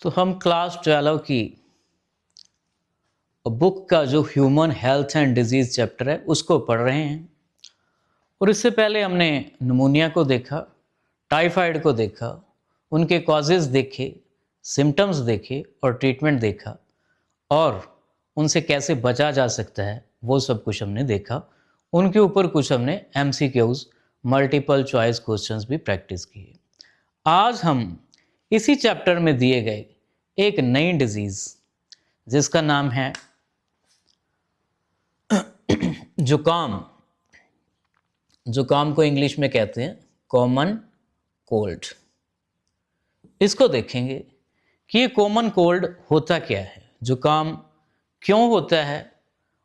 तो हम क्लास 12 की बुक का जो human health and disease chapter है उसको पढ़ रहे हैं। और इससे पहले हमने निमोनिया को देखा, टाइफाइड को देखा, उनके कॉजेज़ देखे, सिम्टम्स देखे और ट्रीटमेंट देखा और उनसे कैसे बचा जा सकता है वो सब कुछ हमने देखा। उनके ऊपर कुछ हमने एमसीक्यूज़ मल्टीपल चॉइस क्वेश्चंस भी प्रैक्टिस किए। आज हम इसी चैप्टर में दिए गए एक नई डिजीज़ जिसका नाम है जुकाम। जुकाम को इंग्लिश में कहते हैं कॉमन कोल्ड। इसको देखेंगे कि ये कॉमन कोल्ड होता क्या है, जुकाम क्यों होता है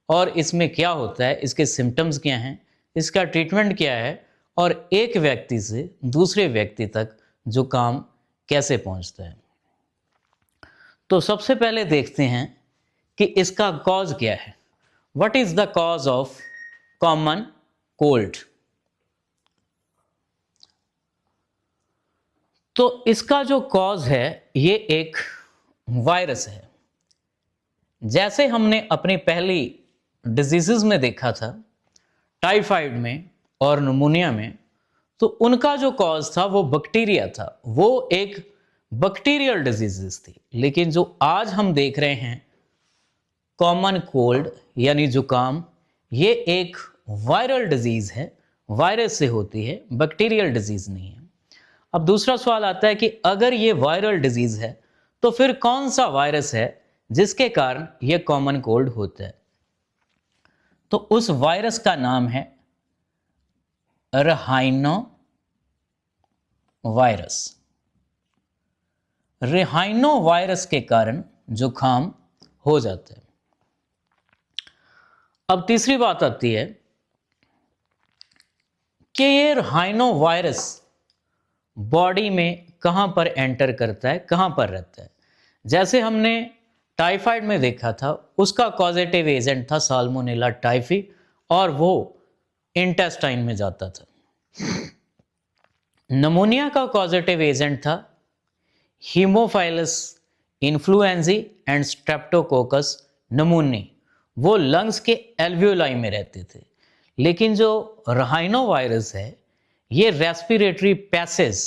और इसमें क्या होता है, इसके सिम्टम्स क्या हैं, इसका ट्रीटमेंट क्या है और एक व्यक्ति से दूसरे व्यक्ति तक जुकाम कैसे पहुंचता है। तो सबसे पहले देखते हैं कि इसका कॉज क्या है। What is the cause of common cold. तो इसका जो कॉज है ये एक वायरस है। जैसे हमने अपनी पहली डिजीजेस में देखा था, टाइफाइड में और निमोनिया में, तो उनका जो कॉज था वो बैक्टीरिया था, वो एक बैक्टीरियल डिजीजेस थी। लेकिन जो आज हम देख रहे हैं कॉमन कोल्ड यानी जुकाम, ये एक वायरल डिजीज है, वायरस से होती है, बैक्टीरियल डिजीज नहीं है। अब दूसरा सवाल आता है कि अगर ये वायरल डिजीज है तो फिर कौन सा वायरस है जिसके कारण ये कॉमन कोल्ड होता है। तो उस वायरस का नाम है रहाइनो वायरस। रिहाइनो वायरस के कारण जुकाम हो जाता है। अब तीसरी बात आती है कि ये रिहाइनो वायरस बॉडी में कहां पर एंटर करता है, कहां पर रहता है। जैसे हमने टाइफाइड में देखा था, उसका कॉजेटिव एजेंट था साल्मोनेला टाइफी और वो इंटेस्टाइन में जाता था। निमोनिया का कॉजेटिव एजेंट था Haemophilus influenzae and Streptococcus pneumoniae, वो लंग्स के एल्वियोलाई में रहते थे। लेकिन जो रहाइनो वायरस है ये रेस्पिरेटरी पैसेज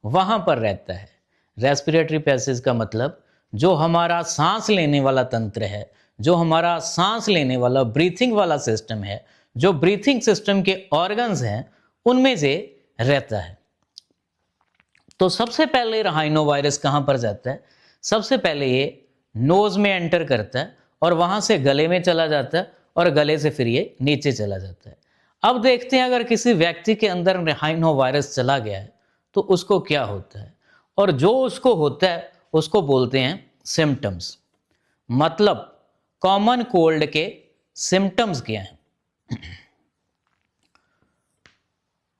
वहां पर रहता है। रेस्पिरेटरी पैसेज का मतलब जो हमारा सांस लेने वाला तंत्र है, जो हमारा सांस लेने वाला ब्रीथिंग वाला सिस्टम है, जो ब्रीथिंग सिस्टम के ऑर्गन्स हैं, उनमें से रहता है। तो सबसे पहले रहाइनो वायरस कहां पर जाता है? सबसे पहले ये नोज में एंटर करता है और वहां से गले में चला जाता है और गले से फिर ये नीचे चला जाता है। अब देखते हैं अगर किसी व्यक्ति के अंदर रहाइनो वायरस चला गया है तो उसको क्या होता है, और जो उसको होता है उसको बोलते हैं सिम्टम्स। मतलब कॉमन कोल्ड के सिम्टम्स क्या हैं।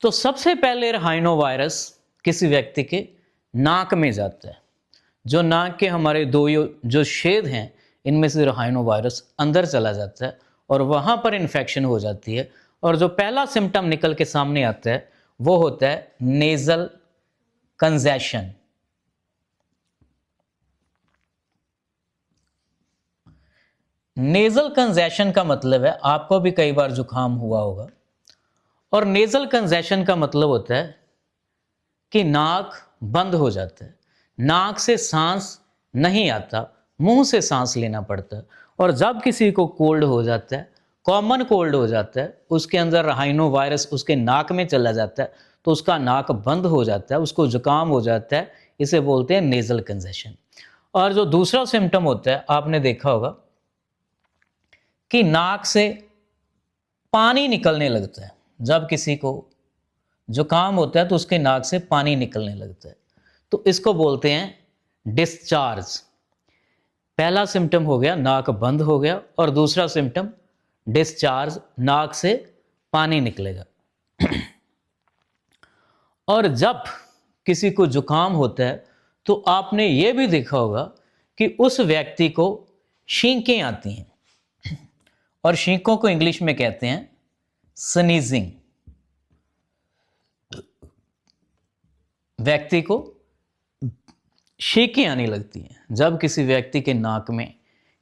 तो सबसे पहले रहाइनो वायरस किसी व्यक्ति के नाक में जाता है। जो नाक के हमारे दो जो छेद हैं, इनमें से रहाइनो वायरस अंदर चला जाता है और वहां पर इन्फेक्शन हो जाती है। और जो पहला सिम्टम निकल के सामने आता है वो होता है नेजल कंजेशन। नेजल कंजेशन का मतलब है, आपको भी कई बार जुकाम हुआ होगा, और नेजल कंजेशन का मतलब होता है कि नाक बंद हो जाता है, नाक से सांस नहीं आता, मुंह से सांस लेना पड़ता है। और जब किसी को कोल्ड हो जाता है, कॉमन कोल्ड हो जाता है, उसके अंदर रहाइनो वायरस उसके नाक में चला जाता है तो उसका नाक बंद हो जाता है, उसको जुकाम हो जाता है। इसे बोलते हैं नेजल कंजेशन। और जो दूसरा सिम्टम होता है, आपने देखा होगा कि नाक से पानी निकलने लगता है। जब किसी को जुकाम होता है तो उसके नाक से पानी निकलने लगता है, तो इसको बोलते हैं डिस्चार्ज। पहला सिम्टम हो गया नाक बंद हो गया, और दूसरा सिम्टम डिस्चार्ज, नाक से पानी निकलेगा। और जब किसी को जुकाम होता है तो आपने ये भी देखा होगा कि उस व्यक्ति को छींकें आती हैं, और छींकों को इंग्लिश में कहते हैं स्नीजिंग। व्यक्ति को छींकें आने लगती हैं। जब किसी व्यक्ति के नाक में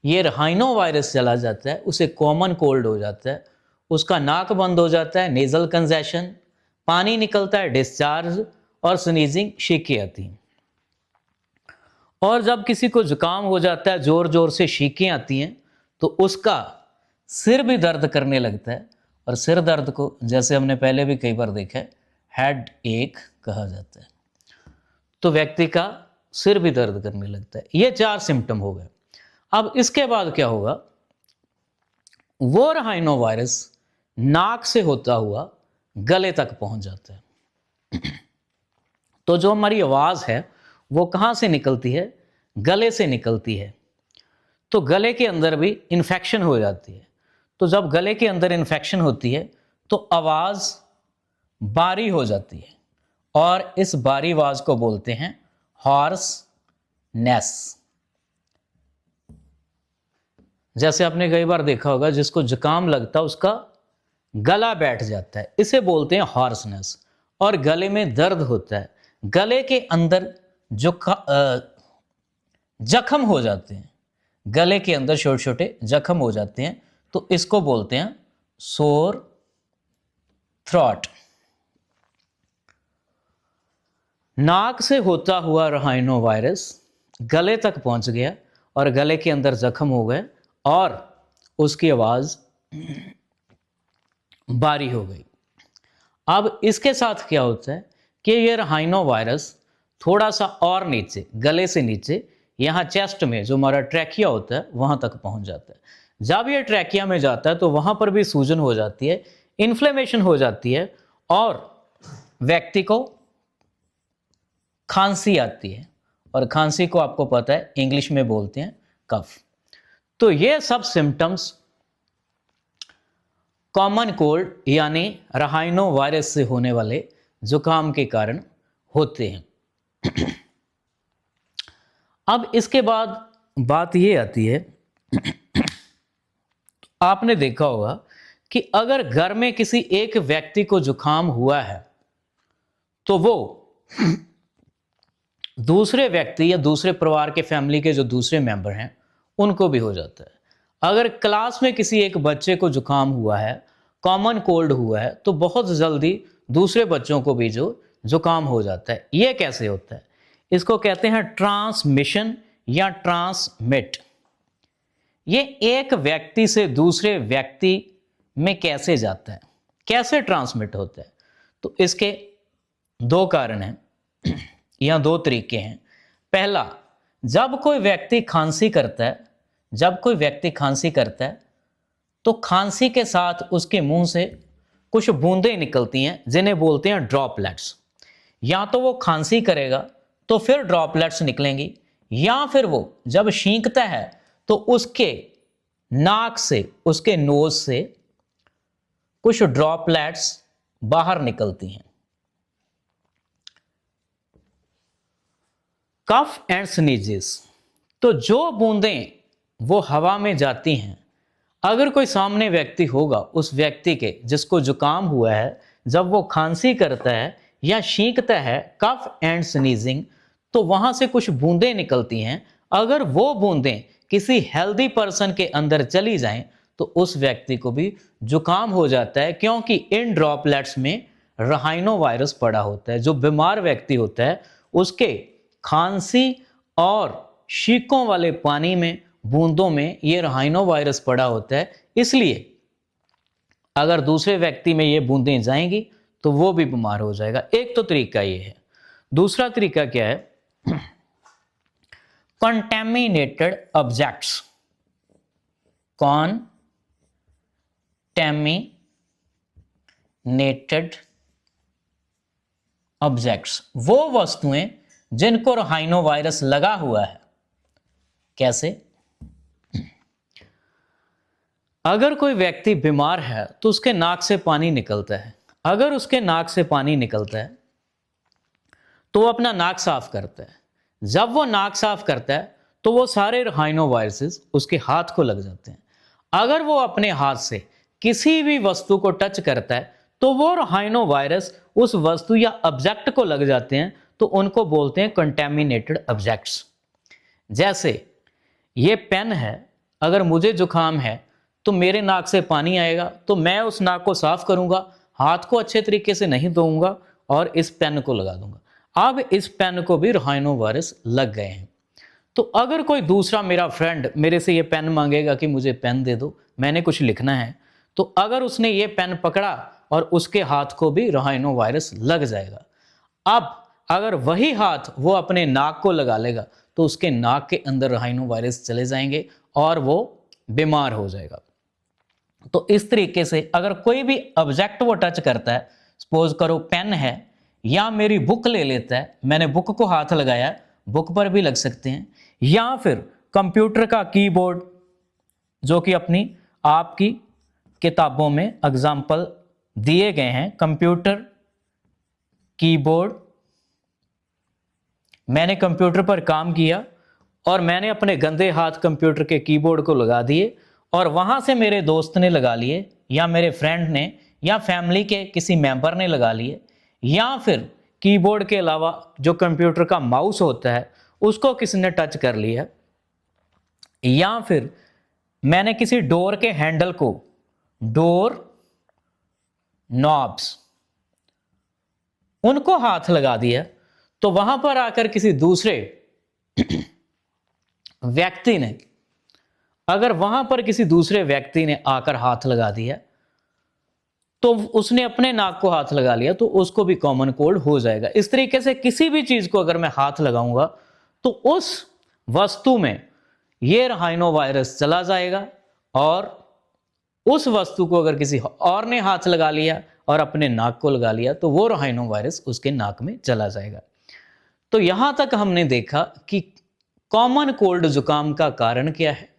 ये राइनो वायरस चला जाता है, उसे कॉमन कोल्ड हो जाता है, उसका नाक बंद हो जाता है, नेजल कंजेशन, पानी निकलता है, डिस्चार्ज और स्नीजिंग, छींकें आती हैं। और जब किसी को जुकाम हो जाता है, जोर जोर से छींकें आती हैं, तो उसका सिर भी दर्द करने लगता है। और सिर दर्द को, जैसे हमने पहले भी कई बार देखा है, हेड एक कहा जाता है। तो व्यक्ति का सिर भी दर्द करने लगता है। ये 4 सिम्टम हो गए। अब इसके बाद क्या होगा, वो राइनो वायरस नाक से होता हुआ गले तक पहुंच जाता है। तो जो हमारी आवाज़ है वो कहाँ से निकलती है, गले से निकलती है। तो गले के अंदर भी इन्फेक्शन हो जाती है। तो जब गले के अंदर इन्फेक्शन होती है तो आवाज़ बारी हो जाती है, और इस बारी आवाज़ को बोलते हैं हॉर्सनेस। जैसे आपने कई बार देखा होगा, जिसको जुकाम लगता है उसका गला बैठ जाता है, इसे बोलते हैं हॉर्सनेस। और गले में दर्द होता है, गले के अंदर जख्म हो जाते हैं, गले के अंदर छोटे छोटे जख्म हो जाते हैं, तो इसको बोलते हैं सोर थ्रॉट। नाक से होता हुआ राइनो वायरस गले तक पहुंच गया और गले के अंदर जख्म हो गए और उसकी आवाज बारी हो गई। अब इसके साथ क्या होता है कि ये राइनो वायरस थोड़ा सा और नीचे, गले से नीचे, यहाँ चेस्ट में जो हमारा ट्रैकिया होता है वहां तक पहुंच जाता है। जब ये ट्रैकिया में जाता है तो वहां पर भी सूजन हो जाती है, इन्फ्लेमेशन हो जाती है और व्यक्ति को खांसी आती है। और खांसी को आपको पता है इंग्लिश में बोलते हैं कफ। तो ये सब सिम्टम्स कॉमन कोल्ड यानी राइनो वायरस से होने वाले जुकाम के कारण होते हैं। अब इसके बाद बात ये आती है, आपने देखा होगा कि अगर घर में किसी एक व्यक्ति को जुकाम हुआ है तो वो दूसरे व्यक्ति या दूसरे परिवार के फैमिली के जो दूसरे मेंबर हैं उनको भी हो जाता है। अगर क्लास में किसी एक बच्चे को जुकाम हुआ है, कॉमन कोल्ड हुआ है, तो बहुत जल्दी दूसरे बच्चों को भी जो जुकाम हो जाता है। ये कैसे होता है? इसको कहते हैं ट्रांसमिशन या ट्रांसमिट। ये एक व्यक्ति से दूसरे व्यक्ति में कैसे जाता है, कैसे ट्रांसमिट होता है? तो इसके 2 कारण हैं या 2 तरीके हैं। पहला, जब कोई व्यक्ति खांसी करता है, तो खांसी के साथ उसके मुंह से कुछ बूंदें निकलती हैं जिन्हें बोलते हैं ड्रॉपलेट्स। या तो वो खांसी करेगा तो फिर ड्रॉपलेट्स निकलेंगी, या फिर वो जब छींकता है तो उसके नाक से, उसके नोज से कुछ ड्रॉपलेट्स बाहर निकलती हैं। कफ एंड स्नीजेस, तो जो बूंदें वो हवा में जाती हैं, अगर कोई सामने व्यक्ति होगा, उस व्यक्ति के जिसको जुकाम हुआ है, जब वो खांसी करता है या छींकता है, कफ एंड स्नीजिंग, तो वहां से कुछ बूंदें निकलती हैं। अगर वो बूंदें किसी हेल्दी पर्सन के अंदर चली जाएं तो उस व्यक्ति को भी जुकाम हो जाता है, क्योंकि इन ड्रॉपलेट्स में राइनो वायरस पड़ा होता है। जो बीमार व्यक्ति होता है उसके खांसी और छींकों वाले पानी में, बूंदों में ये राइनो वायरस पड़ा होता है। इसलिए अगर दूसरे व्यक्ति में ये बूंदें जाएंगी तो वो भी बीमार हो जाएगा। एक तो तरीका ये है। दूसरा तरीका क्या है? Contaminated objects. कंटेमिनेटेड ऑब्जेक्ट्स, वो वस्तुएं जिनको राइनो वायरस लगा हुआ है। कैसे? अगर कोई व्यक्ति बीमार है तो उसके नाक से पानी निकलता है। अगर उसके नाक से पानी निकलता है तो वो अपना नाक साफ करता है। जब वो नाक साफ करता है तो वो सारे राइनो वायरसेस उसके हाथ को लग जाते हैं। अगर वो अपने हाथ से किसी भी वस्तु को टच करता है तो वो राइनो वायरस उस वस्तु या ऑब्जेक्ट को लग जाते हैं, तो उनको बोलते हैं कंटेमिनेटेड ऑब्जेक्ट्स। जैसे ये पेन है, अगर मुझे जुकाम है तो मेरे नाक से पानी आएगा, तो मैं उस नाक को साफ करूंगा, हाथ को अच्छे तरीके से नहीं धोऊंगा और इस पेन को लगा दूंगा। अब इस पेन को भी राइनो वायरस लग गए हैं। तो अगर कोई दूसरा मेरा फ्रेंड मेरे से ये पेन मांगेगा कि मुझे पेन दे दो, मैंने कुछ लिखना है, तो अगर उसने ये पेन पकड़ा और उसके हाथ को भी राइनो वायरस लग जाएगा। अब अगर वही हाथ वो अपने नाक को लगा लेगा तो उसके नाक के अंदर राइनो वायरस चले जाएंगे और वो बीमार हो जाएगा। तो इस तरीके से अगर कोई भी ऑब्जेक्ट वो टच करता है, सपोज करो पेन है या मेरी बुक ले लेता है, मैंने बुक को हाथ लगाया, बुक पर भी लग सकते हैं, या फिर कंप्यूटर का कीबोर्ड जो कि अपनी आपकी किताबों में एग्जाम्पल दिए गए हैं, कंप्यूटर कीबोर्ड, मैंने कंप्यूटर पर काम किया और मैंने अपने गंदे हाथ कंप्यूटर के कीबोर्ड को लगा दिए और वहां से मेरे दोस्त ने लगा लिए या मेरे फ्रेंड ने या फैमिली के किसी मेंबर ने लगा लिए, या फिर कीबोर्ड के अलावा जो कंप्यूटर का माउस होता है उसको किसी ने टच कर लिया, या फिर मैंने किसी डोर के हैंडल को, डोर नॉब्स, उनको हाथ लगा दिया, तो वहां पर आकर किसी दूसरे व्यक्ति ने, अगर वहां पर किसी दूसरे व्यक्ति ने आकर हाथ लगा दिया तो उसने अपने नाक को हाथ लगा लिया, तो उसको भी कॉमन कोल्ड हो जाएगा। इस तरीके से किसी भी चीज को अगर मैं हाथ लगाऊंगा तो उस वस्तु में ये राइनो वायरस चला जाएगा, और उस वस्तु को अगर किसी और ने हाथ लगा लिया और अपने नाक को लगा लिया तो वो राइनो वायरस उसके नाक में चला जाएगा। तो यहां तक हमने देखा कि कॉमन कोल्ड जुकाम का कारण क्या है,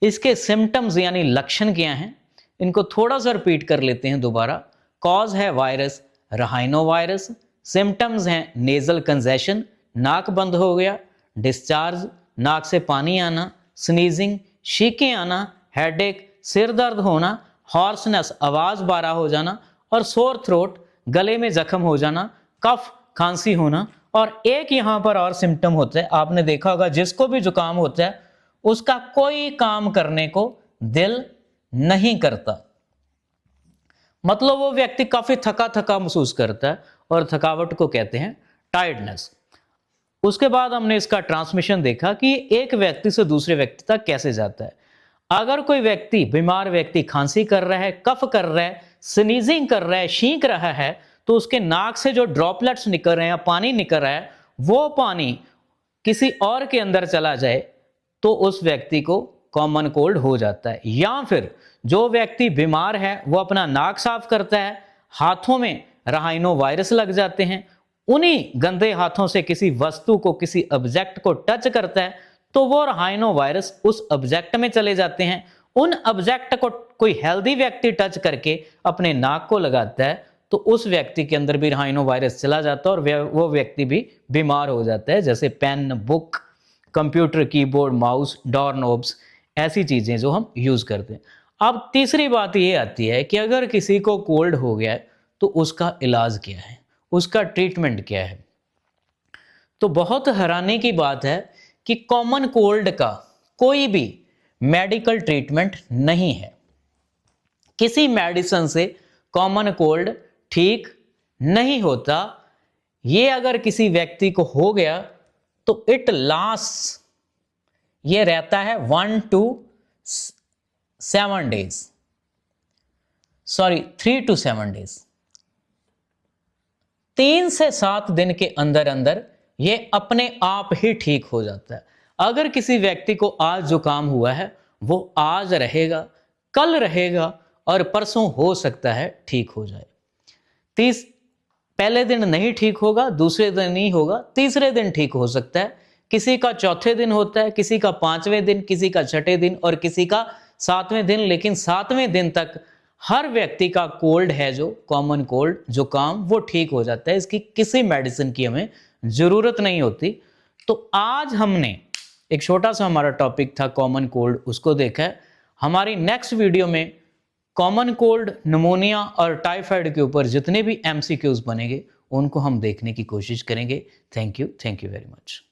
इसके सिम्टम्स यानी लक्षण क्या हैं, इनको थोड़ा सा रिपीट कर लेते हैं दोबारा। कॉज है वायरस, राइनो वायरस। सिम्टम्स हैं नेजल कंजेशन, नाक बंद हो गया, डिस्चार्ज, नाक से पानी आना, स्नीजिंग, छींकें आना, हेडेक, सिर दर्द होना, हॉर्सनेस, आवाज बारा हो जाना, और सोर थ्रोट, गले में जख्म हो जाना, कफ, खांसी होना। और एक यहां पर और सिम्टम होता है, आपने देखा होगा जिसको भी जुकाम होता है उसका कोई काम करने को दिल नहीं करता, मतलब वो व्यक्ति काफी थका थका महसूस करता है और थकावट को कहते हैं टायर्डनेस। उसके बाद हमने इसका ट्रांसमिशन देखा कि एक व्यक्ति से दूसरे व्यक्ति तक कैसे जाता है। अगर कोई व्यक्ति, बीमार व्यक्ति खांसी कर रहा है, कफ कर रहा है, स्नीजिंग कर रहा है, छींक रहा है, तो उसके नाक से जो ड्रॉपलेट्स निकल रहे हैं या पानी निकल रहा है, वो पानी किसी और के अंदर चला जाए तो उस व्यक्ति को कॉमन कोल्ड हो जाता है। या फिर जो व्यक्ति बीमार है वो अपना नाक साफ करता है, हाथों में राइनो वायरस लग जाते हैं, उन्हीं गंदे हाथों से किसी वस्तु को, किसी ऑब्जेक्ट को टच करता है तो वो राइनो वायरस उस ऑब्जेक्ट में चले जाते हैं। उन ऑब्जेक्ट को कोई हेल्दी व्यक्ति टच करके अपने नाक को लगाता है तो उस व्यक्ति के अंदर भी राइनो वायरस चला जाता है और वो व्यक्ति भी बीमार हो जाता है, जैसे pen, book, computer keyboard, mouse, door knobs, ऐसी चीजें जो हम यूज करते हैं। अब तीसरी बात ये आती है कि अगर किसी को कोल्ड हो गया है तो उसका इलाज क्या है, उसका ट्रीटमेंट क्या है। तो बहुत हैरानी की बात है कि कॉमन कोल्ड का कोई भी मेडिकल ट्रीटमेंट नहीं है। किसी मेडिसिन से कॉमन कोल्ड ठीक नहीं होता। ये अगर किसी व्यक्ति को हो गया तो इट लास्ट, ये रहता है 1 to 7 days, sorry 3 to 7 days, 3 से 7 दिन के अंदर अंदर ये अपने आप ही ठीक हो जाता है। अगर किसी व्यक्ति को आज जुकाम हुआ है वो आज रहेगा, कल रहेगा और परसों हो सकता है ठीक हो जाए। पहले दिन नहीं ठीक होगा, दूसरे दिन नहीं होगा, तीसरे दिन ठीक हो सकता है, किसी का चौथे दिन होता है, किसी का 5वें दिन, किसी का 6ठे दिन और किसी का 7वें दिन। लेकिन 7वें दिन तक हर व्यक्ति का कोल्ड है, जो कॉमन कोल्ड जुकाम, वो ठीक हो जाता है। इसकी किसी मेडिसिन की हमें जरूरत नहीं होती। तो आज हमने एक छोटा सा हमारा टॉपिक था कॉमन कोल्ड, उसको देखा है। हमारी नेक्स्ट वीडियो में कॉमन कोल्ड, निमोनिया और टाइफाइड के ऊपर जितने भी एमसीक्यूज बनेंगे उनको हम देखने की कोशिश करेंगे। Thank you very much.